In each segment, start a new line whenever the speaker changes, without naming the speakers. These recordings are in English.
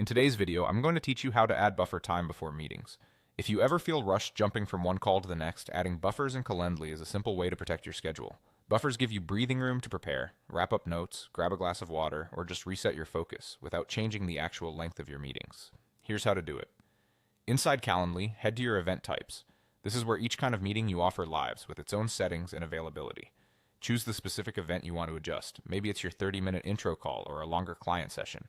today's video, I'm going to teach you how to add buffer time before meetings. If you ever feel rushed jumping from one call to the next, adding buffers in Calendly is a simple way to protect your schedule. Buffers give you breathing room to prepare, wrap up notes, grab a glass of water, or just reset your focus without changing the actual length of your meetings. Here's how to do it. Inside Calendly, head to your event types. This is where each kind of meeting you offer lives with its own settings and availability. Choose the specific event you want to adjust. Maybe it's your 30-minute intro call or a longer client session.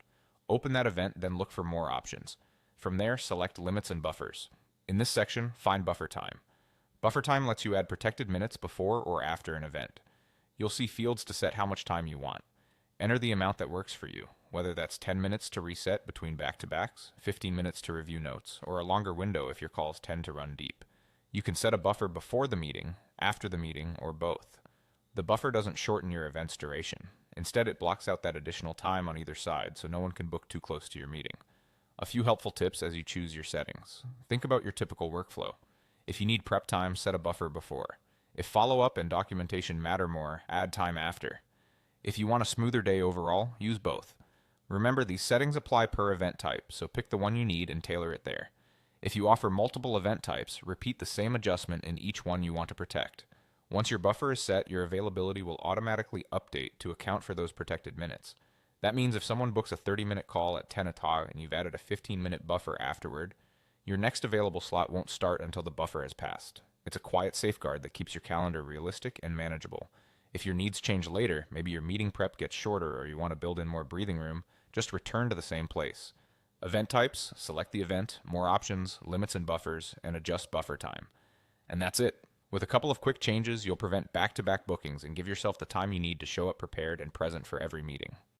Open that event, then look for more options. From there, select Limits and Buffers. In this section, find Buffer Time. Buffer Time lets you add protected minutes before or after an event. You'll see fields to set how much time you want. Enter the amount that works for you, whether that's 10 minutes to reset between back-to-backs, 15 minutes to review notes, or a longer window if your calls tend to run deep. You can set a buffer before the meeting, after the meeting, or both. The buffer doesn't shorten your event's duration. Instead, it blocks out that additional time on either side so no one can book too close to your meeting. A few helpful tips as you choose your settings. Think about your typical workflow. If you need prep time, set a buffer before. If follow-up and documentation matter more, add time after. If you want a smoother day overall, use both. Remember, these settings apply per event type, so pick the one you need and tailor it there. If you offer multiple event types, repeat the same adjustment in each one you want to protect. Once your buffer is set, your availability will automatically update to account for those protected minutes. That means if someone books a 30-minute call at 10 o'clock and you've added a 15-minute buffer afterward, your next available slot won't start until the buffer has passed. It's a quiet safeguard that keeps your calendar realistic and manageable. If your needs change later, maybe your meeting prep gets shorter or you want to build in more breathing room, just return to the same place. Event types, select the event, more options, limits and buffers, and adjust buffer time. And that's it. With a couple of quick changes, you'll prevent back-to-back bookings and give yourself the time you need to show up prepared and present for every meeting.